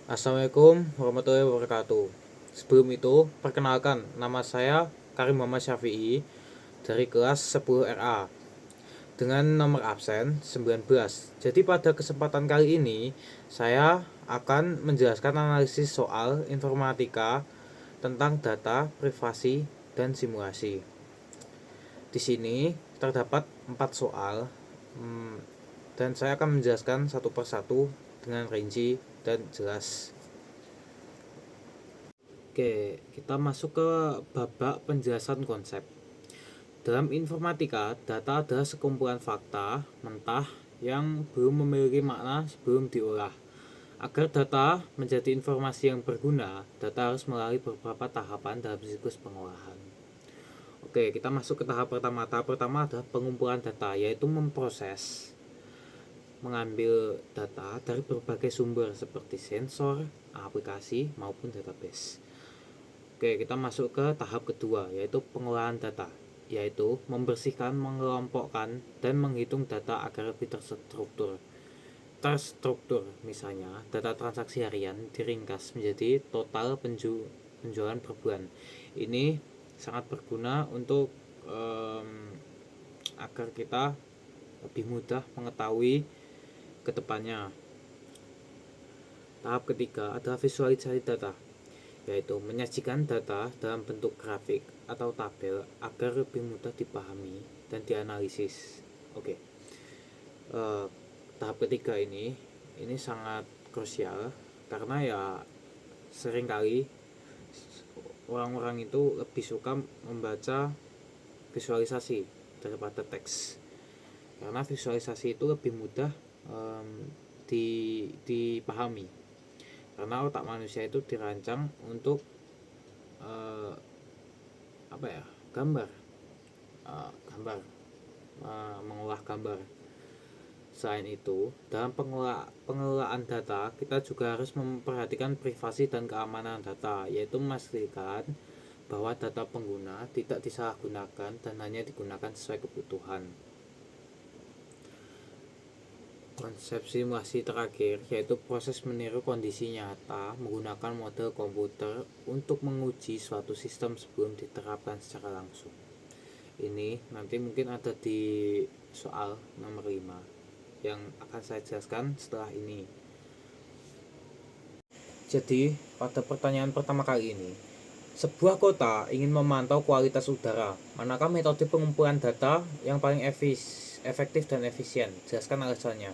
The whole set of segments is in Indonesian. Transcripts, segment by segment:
Assalamualaikum warahmatullahi wabarakatuh. Sebelum itu, perkenalkan, nama saya Karim Muhammad Syafi'i dari kelas 10 RA dengan nomor absen 19. Jadi pada kesempatan kali ini, saya akan menjelaskan analisis soal informatika tentang data, privasi, dan simulasi. Di sini terdapat 4 soal, dan saya akan menjelaskan satu persatu dengan rinci dan jelas. Oke, kita masuk ke babak penjelasan konsep. Dalam informatika, data adalah sekumpulan fakta mentah yang belum memiliki makna sebelum diolah. Agar data menjadi informasi yang berguna, data harus melalui beberapa tahapan dalam siklus pengolahan. Oke, kita masuk ke tahap pertama. Tahap pertama adalah pengumpulan data, yaitu memproses, mengambil data dari berbagai sumber seperti sensor, aplikasi, maupun database. Oke, kita masuk ke tahap kedua, yaitu pengolahan data, yaitu membersihkan, mengelompokkan, dan menghitung data agar lebih terstruktur. Misalnya, data transaksi harian diringkas menjadi total penjualan per bulan. Ini sangat berguna untuk agar kita lebih mudah mengetahui kedepannya. Tahap ketiga adalah visualisasi data, yaitu menyajikan data dalam bentuk grafik atau tabel agar lebih mudah dipahami dan dianalisis. Oke. Tahap ketiga ini sangat krusial karena ya seringkali orang-orang itu lebih suka membaca visualisasi daripada teks, karena visualisasi itu lebih mudah dipahami, karena otak manusia itu dirancang untuk gambar, mengolah gambar. Selain itu, dalam pengelolaan data, kita juga harus memperhatikan privasi dan keamanan data, yaitu memastikan bahwa data pengguna tidak disalahgunakan dan hanya digunakan sesuai kebutuhan. Konsep simulasi terakhir yaitu proses meniru kondisi nyata menggunakan model komputer untuk menguji suatu sistem sebelum diterapkan secara langsung. Ini nanti mungkin ada di soal nomor 5 yang akan saya jelaskan setelah ini. Jadi, pada pertanyaan pertama kali ini, sebuah kota ingin memantau kualitas udara. Manakah metode pengumpulan data yang paling efektif dan efisien? Jelaskan alasannya.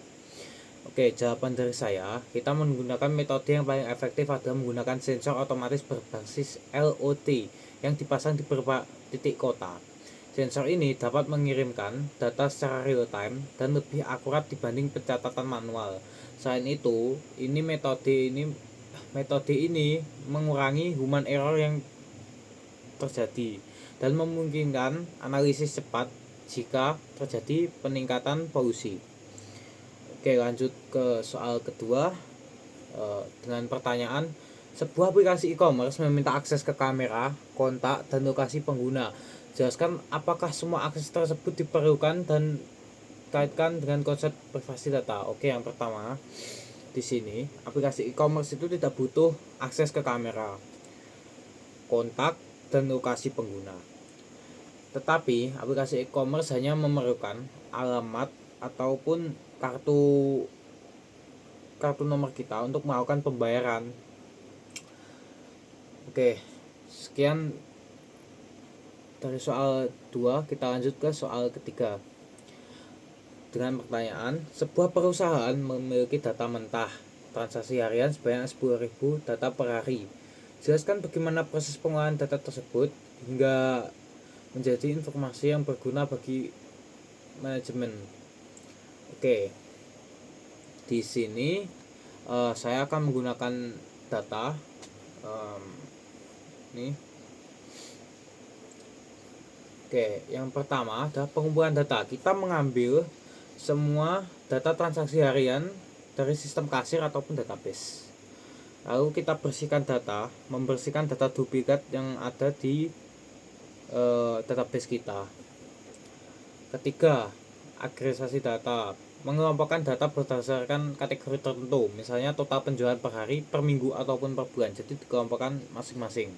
Oke, jawaban dari saya, kita menggunakan metode yang paling efektif adalah menggunakan sensor otomatis berbasis LOT yang dipasang di beberapa titik kota. Sensor ini dapat mengirimkan data secara real time dan lebih akurat dibanding pencatatan manual. Selain itu, metode ini mengurangi human error yang terjadi dan memungkinkan analisis cepat jika terjadi peningkatan polusi. Oke, lanjut ke soal kedua dengan pertanyaan, sebuah aplikasi e-commerce meminta akses ke kamera, kontak, dan lokasi pengguna. Jelaskan apakah semua akses tersebut diperlukan dan kaitkan dengan konsep privasi data. Oke, yang pertama, di sini aplikasi e-commerce itu tidak butuh akses ke kamera, kontak, dan lokasi pengguna. Tetapi aplikasi e-commerce hanya memerlukan alamat ataupun kartu nomor kita untuk melakukan pembayaran. Oke, sekian dari soal 2, kita lanjut ke soal ketiga dengan pertanyaan, sebuah perusahaan memiliki data mentah transaksi harian sebanyak 10.000 data per hari. Jelaskan bagaimana proses pengolahan data tersebut hingga menjadi informasi yang berguna bagi manajemen. Oke, di sini saya akan menggunakan data ini. Oke, yang pertama adalah pengumpulan data. Kita mengambil semua data transaksi harian dari sistem kasir ataupun database. Lalu kita membersihkan data duplikat yang ada di database kita. Ketiga, agregasasi data. mengelompokkan data berdasarkan kategori tertentu, misalnya total penjualan per hari, per minggu, ataupun per bulan. Jadi dikelompokkan masing-masing.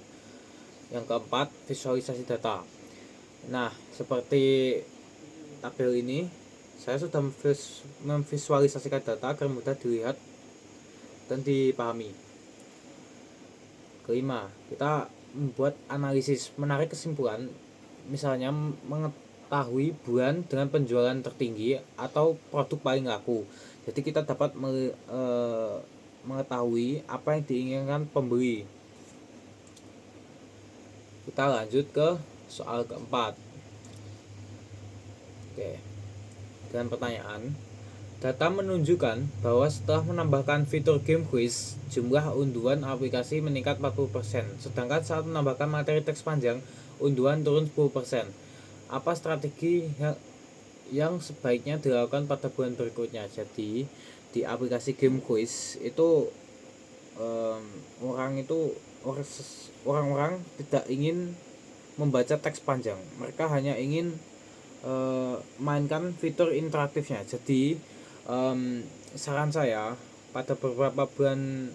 Yang keempat, visualisasi data. Nah, seperti tabel ini, saya sudah memvisualisasikan data agar mudah dilihat dan dipahami. Kelima, kita membuat analisis, menarik kesimpulan, misalnya mengetahui bulan dengan penjualan tertinggi atau produk paling laku. Jadi kita dapat mengetahui apa yang diinginkan pembeli. Kita lanjut ke soal keempat. Oke. Dengan pertanyaan, data menunjukkan bahwa setelah menambahkan fitur game quiz, jumlah unduhan aplikasi meningkat 40%, sedangkan saat menambahkan materi teks panjang, unduhan turun 10%. Apa strategi yang sebaiknya dilakukan pada bulan berikutnya? Jadi di aplikasi game quiz itu orang-orang tidak ingin membaca teks panjang, mereka hanya ingin mainkan fitur interaktifnya. Jadi saran saya pada beberapa bulan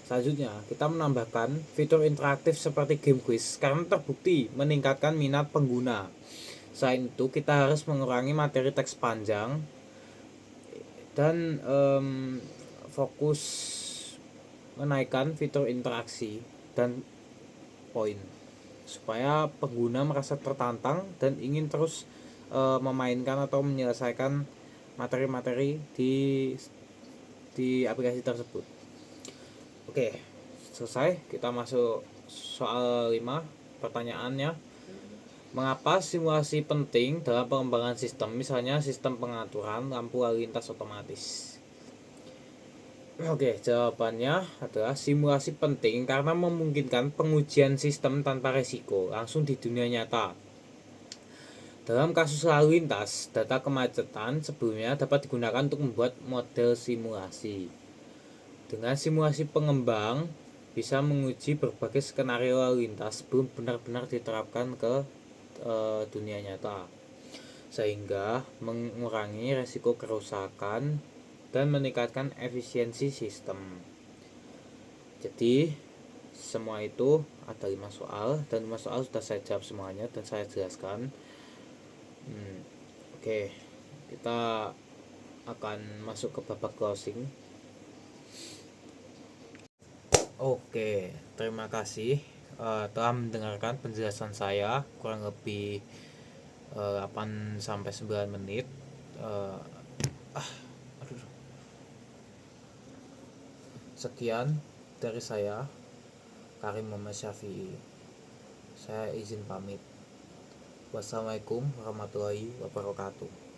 selanjutnya kita menambahkan fitur interaktif seperti game quiz karena terbukti meningkatkan minat pengguna. Selain itu kita harus mengurangi materi teks panjang dan fokus menaikkan fitur interaksi dan poin supaya pengguna merasa tertantang dan ingin terus memainkan atau menyelesaikan materi-materi di aplikasi tersebut. Oke, selesai. Kita masuk soal 5. Pertanyaannya, mengapa simulasi penting dalam pengembangan sistem, misalnya sistem pengaturan lampu lalu lintas otomatis? Oke, jawabannya adalah simulasi penting karena memungkinkan pengujian sistem tanpa resiko langsung di dunia nyata. Dalam kasus lalu lintas, data kemacetan sebelumnya dapat digunakan untuk membuat model simulasi. Dengan simulasi, pengembang bisa menguji berbagai skenario lalu lintas sebelum benar-benar diterapkan ke dunia nyata, sehingga mengurangi resiko kerusakan dan meningkatkan efisiensi sistem. Jadi semua itu ada 5 soal, dan 5 soal sudah saya jawab semuanya dan saya jelaskan. Oke, kita akan masuk ke babak closing. Oke, terima kasih telah mendengarkan penjelasan saya kurang lebih 8-9 menit. Sekian dari saya, Karim Muhammad Syafi'i. Saya izin pamit. Wassalamualaikum warahmatullahi wabarakatuh.